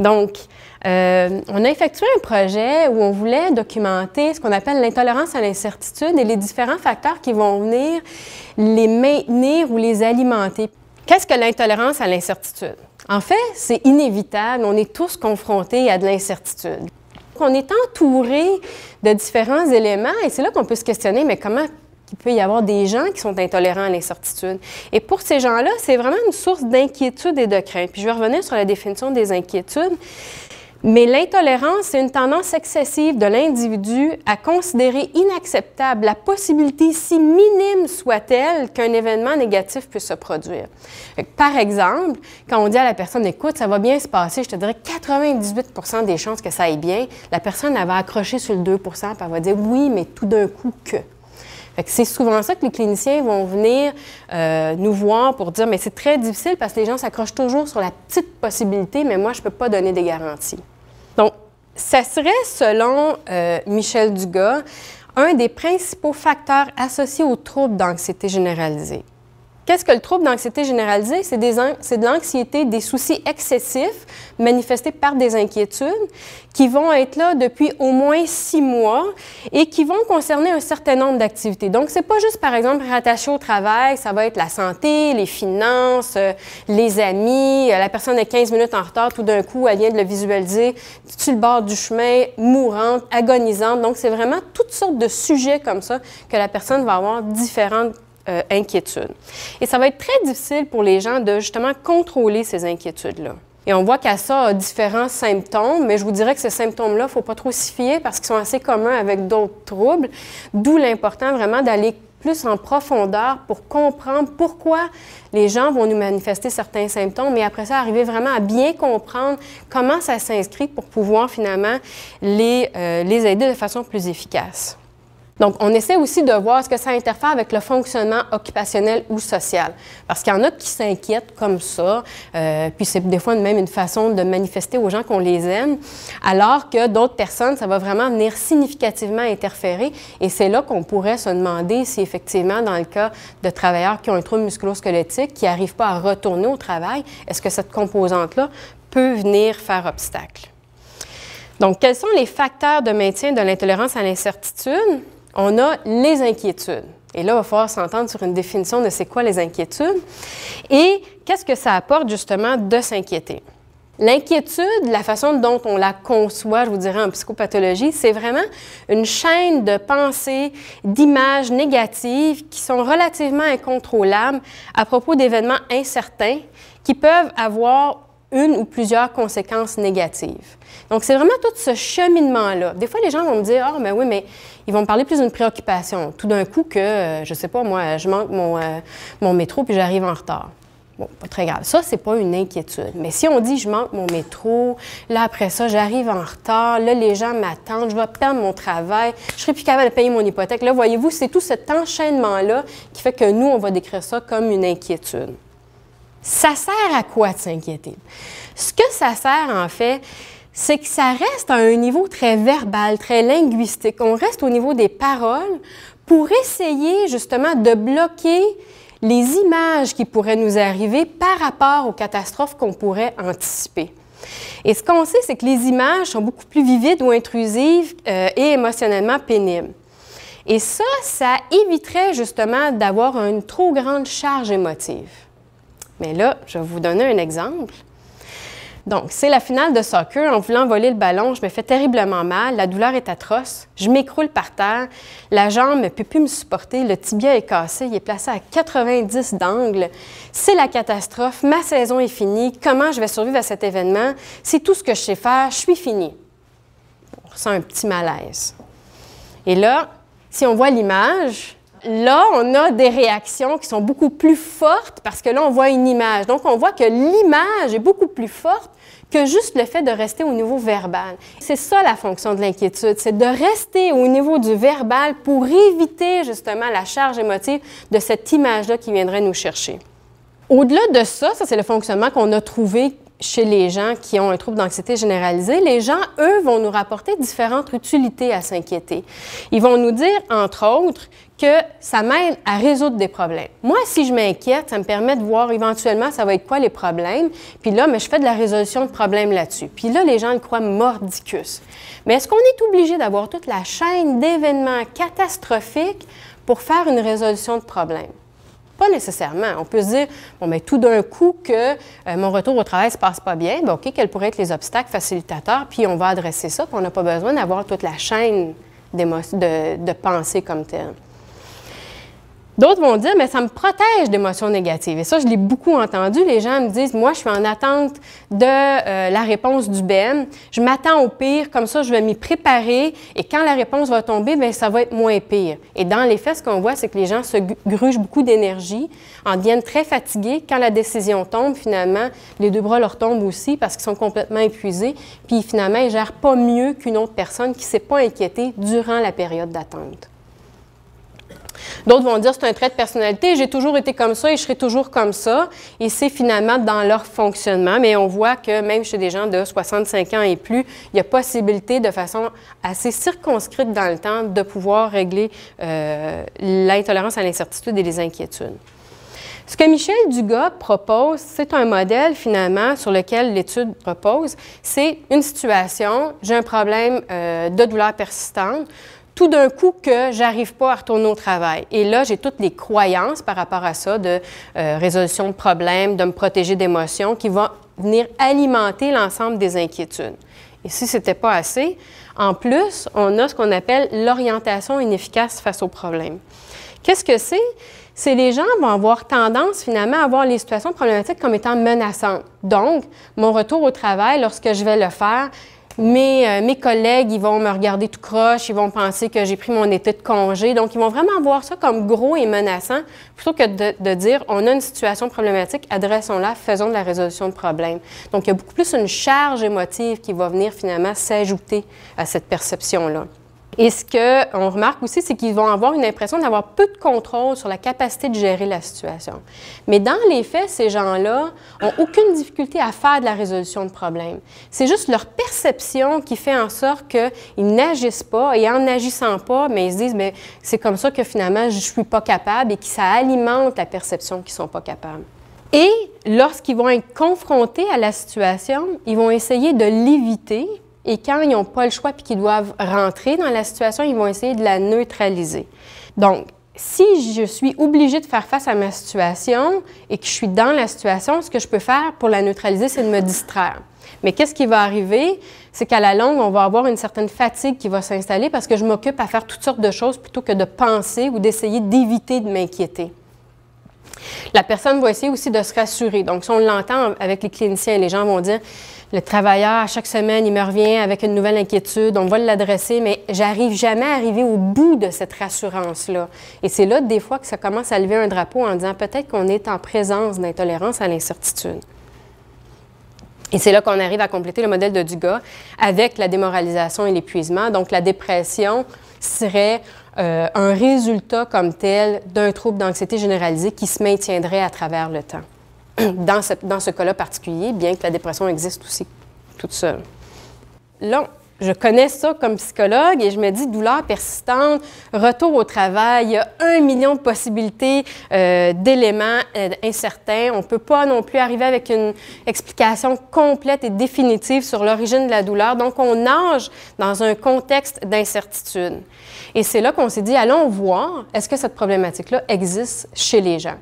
Donc, on a effectué un projet où on voulait documenter ce qu'on appelle l'intolérance à l'incertitude et les différents facteurs qui vont venir les maintenir ou les alimenter. Qu'est-ce que l'intolérance à l'incertitude? En fait, c'est inévitable, on est tous confrontés à de l'incertitude. On est entouré de différents éléments et c'est là qu'on peut se questionner, mais comment il peut y avoir des gens qui sont intolérants à l'incertitude? Et pour ces gens-là, c'est vraiment une source d'inquiétude et de crainte. Puis je vais revenir sur la définition des inquiétudes. Mais l'intolérance, c'est une tendance excessive de l'individu à considérer inacceptable la possibilité, si minime soit-elle, qu'un événement négatif puisse se produire. Par exemple, quand on dit à la personne « Écoute, ça va bien se passer », je te dirais 98 des chances que ça aille bien, la personne, elle va accrocher sur le 2 puis elle va dire « Oui, mais tout d'un coup que ». C'est souvent ça que les cliniciens vont venir nous voir pour dire « Mais c'est très difficile parce que les gens s'accrochent toujours sur la petite possibilité, mais moi, je ne peux pas donner des garanties. » Donc, ça serait, selon Michel Dugas, un des principaux facteurs associés aux troubles d'anxiété généralisée. Qu'est-ce que le trouble d'anxiété généralisée? C'est de l'anxiété, des soucis excessifs manifestés par des inquiétudes qui vont être là depuis au moins 6 mois et qui vont concerner un certain nombre d'activités. Donc, c'est pas juste, par exemple, rattaché au travail, ça va être la santé, les finances, les amis, la personne est 15 minutes en retard, tout d'un coup, elle vient de le visualiser sur le bord du chemin, mourante, agonisante. Donc, c'est vraiment toutes sortes de sujets comme ça que la personne va avoir différentes inquiétudes. Et ça va être très difficile pour les gens de justement contrôler ces inquiétudes-là. Et on voit qu'à ça a différents symptômes, mais je vous dirais que ces symptômes-là, il ne faut pas trop s'y fier parce qu'ils sont assez communs avec d'autres troubles, d'où l'important vraiment d'aller plus en profondeur pour comprendre pourquoi les gens vont nous manifester certains symptômes et après ça, arriver vraiment à bien comprendre comment ça s'inscrit pour pouvoir finalement les aider de façon plus efficace. Donc, on essaie aussi de voir est-ce que ça interfère avec le fonctionnement occupationnel ou social. Parce qu'il y en a qui s'inquiètent comme ça, puis c'est des fois même une façon de manifester aux gens qu'on les aime, alors que d'autres personnes, ça va vraiment venir significativement interférer. Et c'est là qu'on pourrait se demander si effectivement, dans le cas de travailleurs qui ont un trouble musculo-squelettique, qui n'arrivent pas à retourner au travail, est-ce que cette composante-là peut venir faire obstacle? Donc, quels sont les facteurs de maintien de l'intolérance à l'incertitude? On a les inquiétudes. Et là, il va falloir s'entendre sur une définition de c'est quoi les inquiétudes et qu'est-ce que ça apporte justement de s'inquiéter. L'inquiétude, la façon dont on la conçoit, je vous dirais en psychopathologie, c'est vraiment une chaîne de pensées, d'images négatives qui sont relativement incontrôlables à propos d'événements incertains qui peuvent avoir une ou plusieurs conséquences négatives. Donc, c'est vraiment tout ce cheminement-là. Des fois, les gens vont me dire « Ah, mais oui, mais ils vont me parler plus d'une préoccupation. Tout d'un coup que, je ne sais pas, moi, je manque mon métro puis j'arrive en retard. » Bon, pas très grave. Ça, c'est pas une inquiétude. Mais si on dit « Je manque mon métro, là, après ça, j'arrive en retard, là, les gens m'attendent, je vais perdre mon travail, je ne serai plus capable de payer mon hypothèque. » Là, voyez-vous, c'est tout cet enchaînement-là qui fait que nous, on va décrire ça comme une inquiétude. Ça sert à quoi de s'inquiéter? Ce que ça sert, en fait, c'est que ça reste à un niveau très verbal, très linguistique. On reste au niveau des paroles pour essayer, justement, de bloquer les images qui pourraient nous arriver par rapport aux catastrophes qu'on pourrait anticiper. Et ce qu'on sait, c'est que les images sont beaucoup plus vivides ou intrusives et émotionnellement pénibles. Et ça éviterait, justement, d'avoir une trop grande charge émotive. Mais là, je vais vous donner un exemple. Donc, c'est la finale de soccer. En voulant voler le ballon, je me fais terriblement mal. La douleur est atroce. Je m'écroule par terre. La jambe ne peut plus me supporter. Le tibia est cassé. Il est placé à 90 d'angle. C'est la catastrophe. Ma saison est finie. Comment je vais survivre à cet événement? C'est tout ce que je sais faire. Je suis finie. On ressent un petit malaise. Et là, si on voit l'image, là, on a des réactions qui sont beaucoup plus fortes parce que là, on voit une image. Donc, on voit que l'image est beaucoup plus forte que juste le fait de rester au niveau verbal. C'est ça la fonction de l'inquiétude, c'est de rester au niveau du verbal pour éviter justement la charge émotive de cette image-là qui viendrait nous chercher. Au-delà de ça, c'est le fonctionnement qu'on a trouvé chez les gens qui ont un trouble d'anxiété généralisée, les gens, eux, vont nous rapporter différentes utilités à s'inquiéter. Ils vont nous dire, entre autres, que ça m'aide à résoudre des problèmes. Moi, si je m'inquiète, ça me permet de voir éventuellement ça va être quoi les problèmes. Puis là, mais je fais de la résolution de problèmes là-dessus. Puis là, les gens le croient mordicus. Mais est-ce qu'on est obligé d'avoir toute la chaîne d'événements catastrophiques pour faire une résolution de problème? Pas nécessairement. On peut se dire, bon, bien, tout d'un coup que mon retour au travail ne se passe pas bien, bien, OK, quels pourraient être les obstacles facilitateurs, puis on va adresser ça, puis on n'a pas besoin d'avoir toute la chaîne de pensée comme telle. D'autres vont dire, mais ça me protège d'émotions négatives. Et ça, je l'ai beaucoup entendu. Les gens me disent, moi, je suis en attente de la réponse du BEM. Je m'attends au pire, comme ça, je vais m'y préparer. Et quand la réponse va tomber, bien, ça va être moins pire. Et dans les faits, ce qu'on voit, c'est que les gens se grugent beaucoup d'énergie, en deviennent très fatigués. Quand la décision tombe, finalement, les deux bras leur tombent aussi parce qu'ils sont complètement épuisés. Puis finalement, ils ne gèrent pas mieux qu'une autre personne qui ne s'est pas inquiétée durant la période d'attente. D'autres vont dire, c'est un trait de personnalité, j'ai toujours été comme ça et je serai toujours comme ça. Et c'est finalement dans leur fonctionnement. Mais on voit que même chez des gens de 65 ans et plus, il y a possibilité de façon assez circonscrite dans le temps de pouvoir régler l'intolérance à l'incertitude et les inquiétudes. Ce que Michel Dugas propose, c'est un modèle finalement sur lequel l'étude repose. C'est une situation, j'ai un problème de douleur persistante, tout d'un coup que j'arrive pas à retourner au travail. Et là, j'ai toutes les croyances par rapport à ça de résolution de problèmes, de me protéger d'émotions qui vont venir alimenter l'ensemble des inquiétudes. Et si ce n'était pas assez, en plus, on a ce qu'on appelle l'orientation inefficace face aux problèmes. Qu'est-ce que c'est? C'est les gens vont avoir tendance finalement à voir les situations problématiques comme étant menaçantes. Donc, mon retour au travail, lorsque je vais le faire, mes collègues, ils vont me regarder tout croche, ils vont penser que j'ai pris mon été de congé. Donc, ils vont vraiment voir ça comme gros et menaçant, plutôt que de dire, on a une situation problématique, adressons-la, faisons de la résolution de problèmes. Donc, il y a beaucoup plus une charge émotive qui va venir finalement s'ajouter à cette perception-là. Et ce qu'on remarque aussi, c'est qu'ils vont avoir une impression d'avoir peu de contrôle sur la capacité de gérer la situation. Mais dans les faits, ces gens-là n'ont aucune difficulté à faire de la résolution de problèmes. C'est juste leur perception qui fait en sorte qu'ils n'agissent pas et en n'agissant pas, mais ils se disent, mais c'est comme ça que finalement, je ne suis pas capable et que ça alimente la perception qu'ils ne sont pas capables. Et lorsqu'ils vont être confrontés à la situation, ils vont essayer de l'éviter. Et quand ils n'ont pas le choix et qu'ils doivent rentrer dans la situation, ils vont essayer de la neutraliser. Donc, si je suis obligée de faire face à ma situation et que je suis dans la situation, ce que je peux faire pour la neutraliser, c'est de me distraire. Mais qu'est-ce qui va arriver? C'est qu'à la longue, on va avoir une certaine fatigue qui va s'installer parce que je m'occupe à faire toutes sortes de choses plutôt que de penser ou d'essayer d'éviter de m'inquiéter. La personne va essayer aussi de se rassurer. Donc, si on l'entend avec les cliniciens, les gens vont dire, le travailleur, à chaque semaine, il me revient avec une nouvelle inquiétude, on va l'adresser, mais j'arrive jamais à arriver au bout de cette rassurance-là. Et c'est là, des fois, que ça commence à lever un drapeau en disant peut-être qu'on est en présence d'intolérance à l'incertitude. Et c'est là qu'on arrive à compléter le modèle de Dugas avec la démoralisation et l'épuisement. Donc, la dépression serait un résultat comme tel d'un trouble d'anxiété généralisée qui se maintiendrait à travers le temps. Dans ce cas-là particulier, bien que la dépression existe aussi toute seule. Là, je connais ça comme psychologue et je me dis douleur persistante, retour au travail, il y a 1 million de possibilités d'éléments incertains. On ne peut pas non plus arriver avec une explication complète et définitive sur l'origine de la douleur. Donc, on nage dans un contexte d'incertitude. Et c'est là qu'on s'est dit, allons voir, est-ce que cette problématique-là existe chez les gens?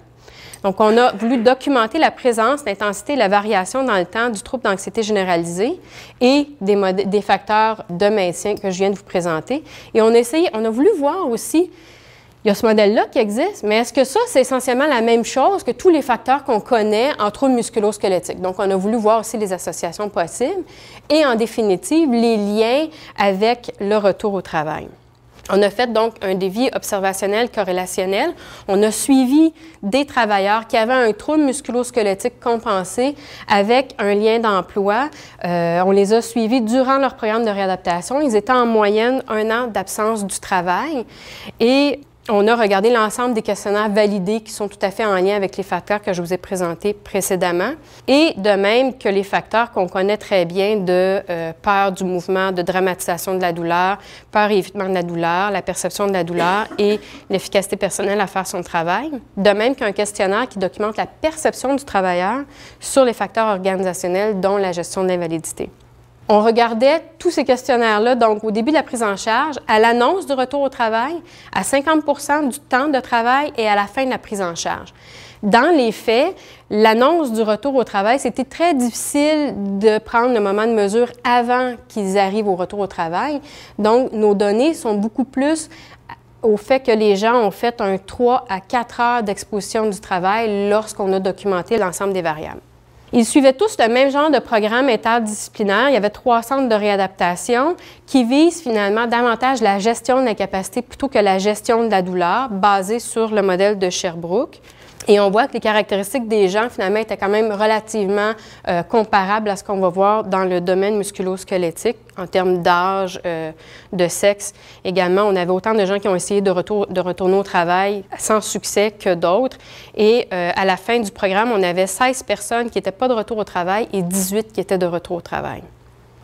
Donc, on a voulu documenter la présence, l'intensité et la variation dans le temps du trouble d'anxiété généralisée et des facteurs de maintien que je viens de vous présenter. Et on a voulu voir aussi, il y a ce modèle-là qui existe, mais est-ce que ça, c'est essentiellement la même chose que tous les facteurs qu'on connaît en troubles musculo-squelettiques? Donc, on a voulu voir aussi les associations possibles et, en définitive, les liens avec le retour au travail. On a fait donc un défi observationnel corrélationnel. On a suivi des travailleurs qui avaient un trouble musculo-squelettique compensé avec un lien d'emploi. On les a suivis durant leur programme de réadaptation. Ils étaient en moyenne 1 an d'absence du travail. Et On a regardé l'ensemble des questionnaires validés qui sont tout à fait en lien avec les facteurs que je vous ai présentés précédemment, et de même que les facteurs qu'on connaît très bien de peur du mouvement, de dramatisation de la douleur, peur et évitement de la douleur, la perception de la douleur et l'efficacité personnelle à faire son travail. De même qu'un questionnaire qui documente la perception du travailleur sur les facteurs organisationnels, dont la gestion de l'invalidité. On regardait tous ces questionnaires-là, donc au début de la prise en charge, à l'annonce du retour au travail, à 50 du temps de travail et à la fin de la prise en charge. Dans les faits, l'annonce du retour au travail, c'était très difficile de prendre le moment de mesure avant qu'ils arrivent au retour au travail. Donc, nos données sont beaucoup plus au fait que les gens ont fait un 3 à 4 heures d'exposition du travail lorsqu'on a documenté l'ensemble des variables. Ils suivaient tous le même genre de programme interdisciplinaire. Il y avait 3 centres de réadaptation qui visent finalement davantage la gestion de l'incapacité plutôt que la gestion de la douleur, basée sur le modèle de Sherbrooke. Et on voit que les caractéristiques des gens, finalement, étaient quand même relativement comparables à ce qu'on va voir dans le domaine musculo-squelettique, en termes d'âge, de sexe. Également, on avait autant de gens qui ont essayé de retourner au travail sans succès que d'autres. Et à la fin du programme, on avait 16 personnes qui n'étaient pas de retour au travail et 18 qui étaient de retour au travail.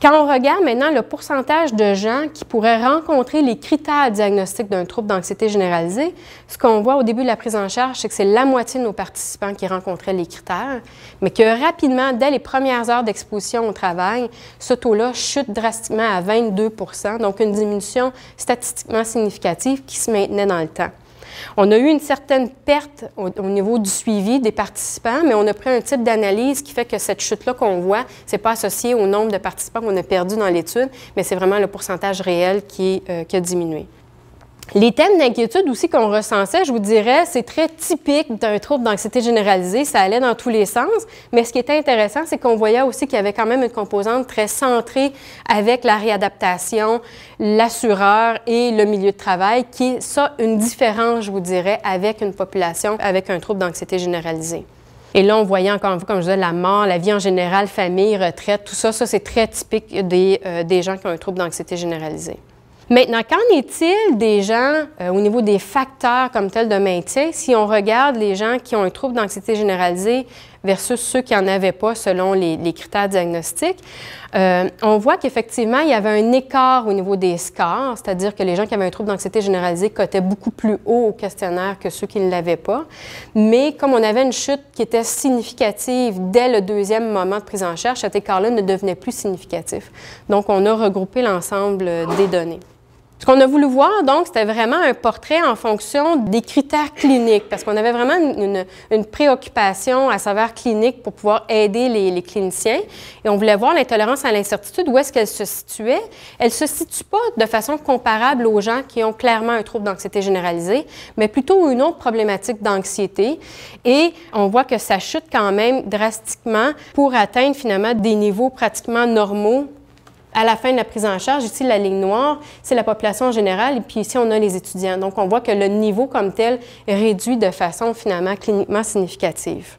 Quand on regarde maintenant le pourcentage de gens qui pourraient rencontrer les critères diagnostiques d'un trouble d'anxiété généralisée, ce qu'on voit au début de la prise en charge, c'est que c'est la moitié de nos participants qui rencontraient les critères, mais que rapidement, dès les premières heures d'exposition au travail, ce taux-là chute drastiquement à 22 %, donc une diminution statistiquement significative qui se maintenait dans le temps. On a eu une certaine perte au niveau du suivi des participants, mais on a pris un type d'analyse qui fait que cette chute-là qu'on voit, ce n'est pas associé au nombre de participants qu'on a perdus dans l'étude, mais c'est vraiment le pourcentage réel qui a diminué. Les thèmes d'inquiétude aussi qu'on recensait, je vous dirais, c'est très typique d'un trouble d'anxiété généralisée, ça allait dans tous les sens, mais ce qui était intéressant, c'est qu'on voyait aussi qu'il y avait quand même une composante très centrée avec la réadaptation, l'assureur et le milieu de travail, qui est ça une différence, je vous dirais, avec une population avec un trouble d'anxiété généralisée. Et là, on voyait encore une fois, comme je disais, la mort, la vie en général, famille, retraite, tout ça, c'est très typique des gens qui ont un trouble d'anxiété généralisée. Maintenant, qu'en est-il des gens au niveau des facteurs comme tels de maintien, si on regarde les gens qui ont un trouble d'anxiété généralisée versus ceux qui n'en avaient pas selon les critères diagnostiques, on voit qu'effectivement, il y avait un écart au niveau des scores, c'est-à-dire que les gens qui avaient un trouble d'anxiété généralisée cotaient beaucoup plus haut au questionnaire que ceux qui ne l'avaient pas. Mais comme on avait une chute qui était significative dès le deuxième moment de prise en charge, cet écart-là ne devenait plus significatif. Donc, on a regroupé l'ensemble des données. Ce qu'on a voulu voir, donc, c'était vraiment un portrait en fonction des critères cliniques, parce qu'on avait vraiment une préoccupation à savoir clinique pour pouvoir aider les cliniciens. Et on voulait voir l'intolérance à l'incertitude, où est-ce qu'elle se situait. Elle ne se situe pas de façon comparable aux gens qui ont clairement un trouble d'anxiété généralisée, mais plutôt une autre problématique d'anxiété. Et on voit que ça chute quand même drastiquement pour atteindre finalement des niveaux pratiquement normaux à la fin de la prise en charge. Ici, la ligne noire, c'est la population générale, et puis ici, on a les étudiants. Donc, on voit que le niveau comme tel est réduit de façon finalement cliniquement significative.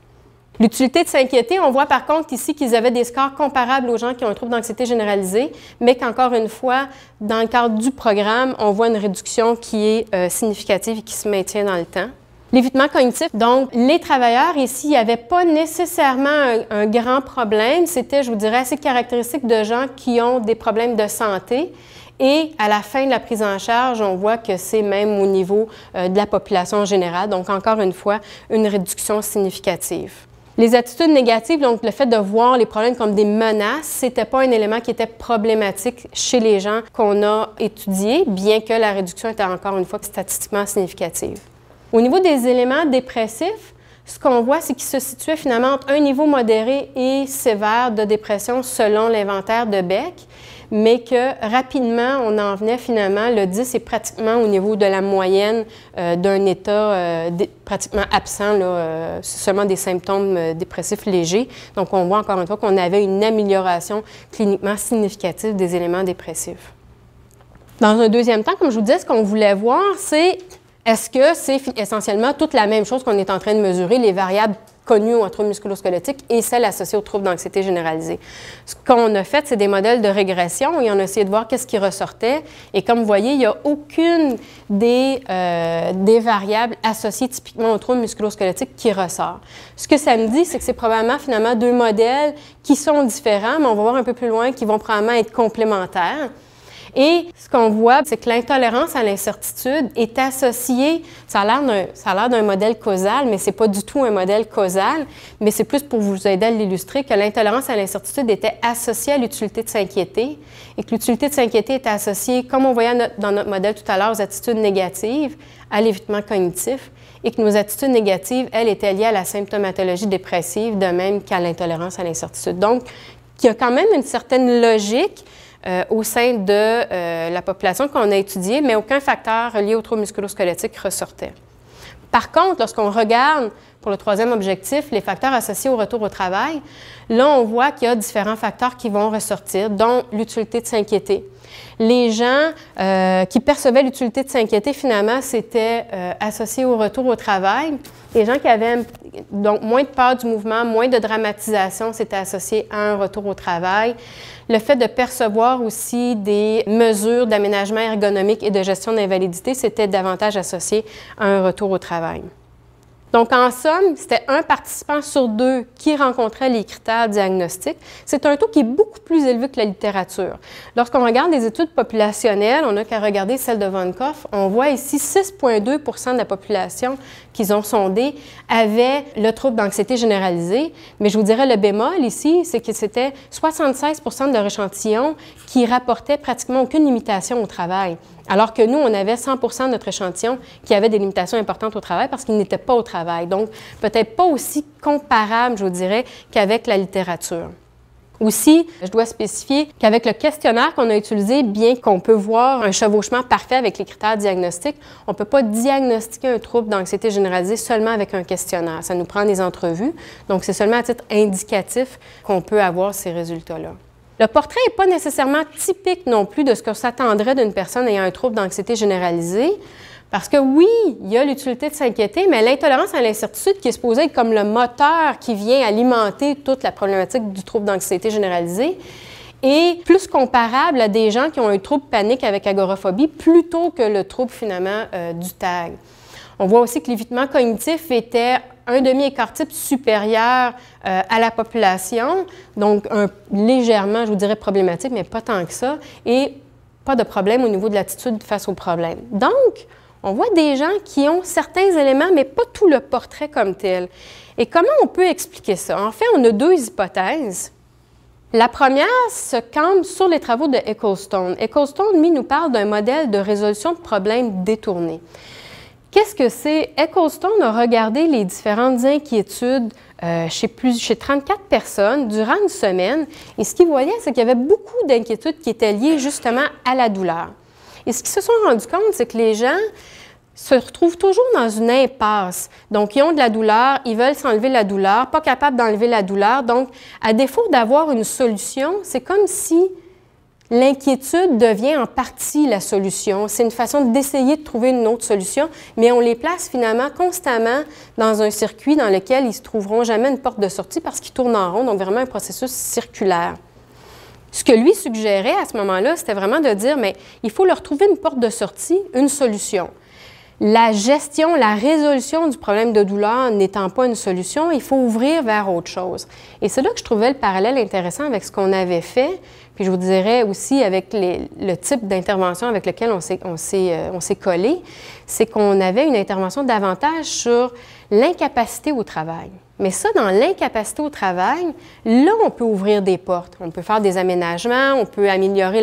L'utilité de s'inquiéter, on voit par contre ici qu'ils avaient des scores comparables aux gens qui ont un trouble d'anxiété généralisée, mais qu'encore une fois, dans le cadre du programme, on voit une réduction qui est significative et qui se maintient dans le temps. L'évitement cognitif, donc les travailleurs ici, il n'y avait pas nécessairement un grand problème. C'était, je vous dirais, assez caractéristique de gens qui ont des problèmes de santé. Et à la fin de la prise en charge, on voit que c'est même au niveau de la population générale. Donc, encore une fois, une réduction significative. Les attitudes négatives, donc le fait de voir les problèmes comme des menaces, ce n'était pas un élément qui était problématique chez les gens qu'on a étudiés, bien que la réduction était encore une fois statistiquement significative. Au niveau des éléments dépressifs, ce qu'on voit, c'est qu'ils se situaient finalement entre un niveau modéré et sévère de dépression selon l'inventaire de Beck, mais que rapidement, on en venait finalement, le 10 est pratiquement au niveau de la moyenne d'un état pratiquement absent, seulement des symptômes dépressifs légers. Donc, on voit encore une fois qu'on avait une amélioration cliniquement significative des éléments dépressifs. Dans un deuxième temps, comme je vous disais, ce qu'on voulait voir, c'est est-ce que c'est essentiellement toute la même chose qu'on est en train de mesurer, les variables connues en troubles musculo-squelettiques et celles associées aux troubles d'anxiété généralisée. Ce qu'on a fait, c'est des modèles de régression et on a essayé de voir qu'est-ce qui ressortait. Et comme vous voyez, il n'y a aucune des variables associées typiquement aux troubles musculo-squelettiques qui ressort. Ce que ça me dit, c'est que c'est probablement finalement deux modèles qui sont différents, mais on va voir un peu plus loin, qui vont probablement être complémentaires. Et ce qu'on voit, c'est que l'intolérance à l'incertitude est associée, ça a l'air d'un modèle causal, mais ce n'est pas du tout un modèle causal, mais c'est plus pour vous aider à l'illustrer, que l'intolérance à l'incertitude était associée à l'utilité de s'inquiéter et que l'utilité de s'inquiéter était associée, comme on voyait dans notre modèle tout à l'heure, aux attitudes négatives, à l'évitement cognitif, et que nos attitudes négatives, elles, étaient liées à la symptomatologie dépressive, de même qu'à l'intolérance à l'incertitude. Donc, il y a quand même une certaine logique au sein de la population qu'on a étudiée, mais aucun facteur relié aux troubles musculo-squelettiques ressortait. Par contre, lorsqu'on regarde, pour le troisième objectif, les facteurs associés au retour au travail, là, on voit qu'il y a différents facteurs qui vont ressortir, dont l'utilité de s'inquiéter. Les gens qui percevaient l'utilité de s'inquiéter, finalement, c'était associé au retour au travail. Les gens qui avaient donc moins de peur du mouvement, moins de dramatisation, c'était associé à un retour au travail. Le fait de percevoir aussi des mesures d'aménagement ergonomique et de gestion d'invalidité, c'était davantage associé à un retour au travail. Donc, en somme, c'était un participant sur deux qui rencontrait les critères diagnostiques. C'est un taux qui est beaucoup plus élevé que la littérature. Lorsqu'on regarde les études populationnelles, on n'a qu'à regarder celle de Von Koff, on voit ici 6,2 % de la population qu'ils ont sondée avait le trouble d'anxiété généralisée. Mais je vous dirais le bémol ici, c'est que c'était 76 % de leur échantillon qui rapportait pratiquement aucune limitation au travail. Alors que nous, on avait 100 % de notre échantillon qui avait des limitations importantes au travail parce qu'ils n'étaient pas au travail. Donc, peut-être pas aussi comparable, je vous dirais, qu'avec la littérature. Aussi, je dois spécifier qu'avec le questionnaire qu'on a utilisé, bien qu'on peut voir un chevauchement parfait avec les critères diagnostiques, on ne peut pas diagnostiquer un trouble d'anxiété généralisée seulement avec un questionnaire. Ça nous prend des entrevues. Donc, c'est seulement à titre indicatif qu'on peut avoir ces résultats-là. Le portrait n'est pas nécessairement typique non plus de ce qu'on s'attendrait d'une personne ayant un trouble d'anxiété généralisée, parce que oui, il y a l'utilité de s'inquiéter, mais l'intolérance à l'incertitude qui est supposée être comme le moteur qui vient alimenter toute la problématique du trouble d'anxiété généralisée est plus comparable à des gens qui ont un trouble panique avec agoraphobie plutôt que le trouble finalement du TAG. On voit aussi que l'évitement cognitif était un demi-écart type supérieur à la population, donc légèrement, je vous dirais, problématique, mais pas tant que ça, et pas de problème au niveau de l'attitude face au problème. Donc, on voit des gens qui ont certains éléments, mais pas tout le portrait comme tel. Et comment on peut expliquer ça? En fait, on a deux hypothèses. La première se campe sur les travaux de Ecclestone. Ecclestone, lui, nous parle d'un modèle de résolution de problèmes détourné. Qu'est-ce que c'est? Ecclestone a regardé les différentes inquiétudes chez 34 personnes durant une semaine et ce qu'il voyait, c'est qu'il y avait beaucoup d'inquiétudes qui étaient liées justement à la douleur. Et ce qu'ils se sont rendus compte, c'est que les gens se retrouvent toujours dans une impasse. Donc, ils ont de la douleur, ils veulent s'enlever la douleur, pas capables d'enlever la douleur. Donc, à défaut d'avoir une solution, c'est comme si l'inquiétude devient en partie la solution. C'est une façon d'essayer de trouver une autre solution, mais on les place finalement constamment dans un circuit dans lequel ils ne se trouveront jamais une porte de sortie parce qu'ils tournent en rond, donc vraiment un processus circulaire. Ce que lui suggérait à ce moment-là, c'était vraiment de dire, mais il faut leur trouver une porte de sortie, une solution. La gestion, la résolution du problème de douleur n'étant pas une solution, il faut ouvrir vers autre chose. Et c'est là que je trouvais le parallèle intéressant avec ce qu'on avait fait, puis je vous dirais aussi avec le type d'intervention avec lequel on s'est collé, c'est qu'on avait une intervention davantage sur l'incapacité au travail. Mais ça, dans l'incapacité au travail, là, on peut ouvrir des portes. On peut faire des aménagements, on peut améliorer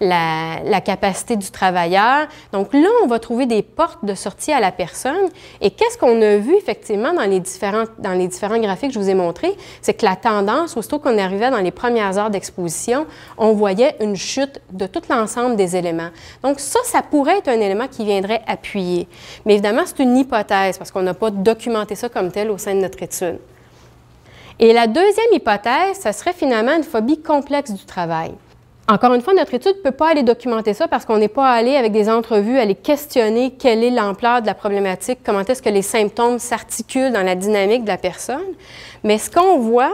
la capacité du travailleur. Donc là, on va trouver des portes de sortie à la personne. Et qu'est-ce qu'on a vu, effectivement, dans les différents graphiques que je vous ai montrés? C'est que la tendance, aussitôt qu'on arrivait dans les premières heures d'exposition, on voyait une chute de tout l'ensemble des éléments. Donc ça pourrait être un élément qui viendrait appuyer. Mais évidemment, c'est une hypothèse, parce qu'on n'a pas documenté ça comme tel au sein de notre étude. Et la deuxième hypothèse, ça serait finalement une phobie complexe du travail. Encore une fois, notre étude ne peut pas aller documenter ça parce qu'on n'est pas allé avec des entrevues aller questionner quelle est l'ampleur de la problématique, comment est-ce que les symptômes s'articulent dans la dynamique de la personne. Mais ce qu'on voit,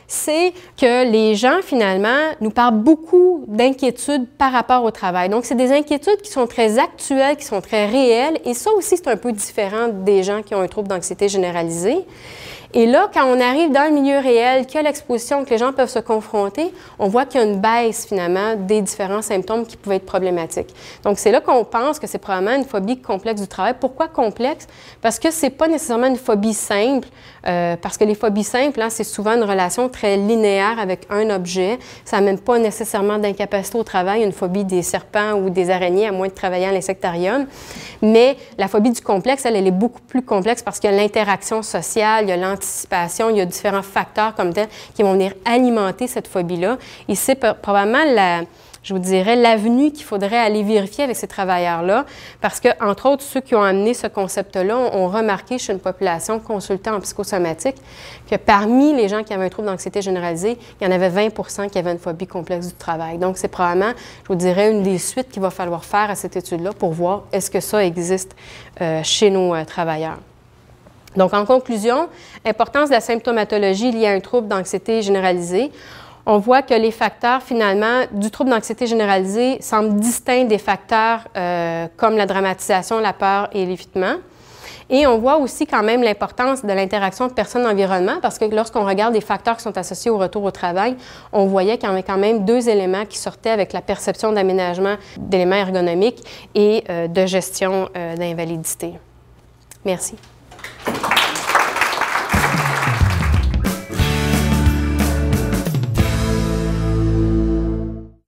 c'est que les gens, finalement, nous parlent beaucoup d'inquiétudes par rapport au travail. Donc, c'est des inquiétudes qui sont très actuelles, qui sont très réelles, et ça aussi, c'est un peu différent des gens qui ont un trouble d'anxiété généralisée. Et là, quand on arrive dans le milieu réel, qu'il y a l'exposition, que les gens peuvent se confronter, on voit qu'il y a une baisse, finalement, des différents symptômes qui pouvaient être problématiques. Donc, c'est là qu'on pense que c'est probablement une phobie complexe du travail. Pourquoi complexe? Parce que c'est pas nécessairement une phobie simple, parce que les phobies simples, hein, c'est souvent une relation très linéaire avec un objet. Ça n'amène pas nécessairement d'incapacité au travail, une phobie des serpents ou des araignées, à moins de travailler à l'insectarium. Mais la phobie du complexe, elle est beaucoup plus complexe parce qu'il y a l'interaction sociale, il y a l'anticipation, il y a différents facteurs comme tels qui vont venir alimenter cette phobie-là. Et c'est probablement je vous dirais, l'avenue qu'il faudrait aller vérifier avec ces travailleurs-là, parce que, entre autres, ceux qui ont amené ce concept-là ont remarqué chez une population consultée en psychosomatique que parmi les gens qui avaient un trouble d'anxiété généralisée, il y en avait 20 qui avaient une phobie complexe du travail. Donc, c'est probablement, je vous dirais, une des suites qu'il va falloir faire à cette étude-là pour voir est-ce que ça existe chez nos travailleurs. Donc, en conclusion, importance de la symptomatologie liée à un trouble d'anxiété généralisée. On voit que les facteurs, finalement, du trouble d'anxiété généralisée semblent distincts des facteurs comme la dramatisation, la peur et l'évitement. Et on voit aussi quand même l'importance de l'interaction de personnes-environnement, parce que lorsqu'on regarde les facteurs qui sont associés au retour au travail, on voyait qu'il y avait quand même 2 éléments qui sortaient avec la perception d'aménagement d'éléments ergonomiques et de gestion d'invalidité. Merci.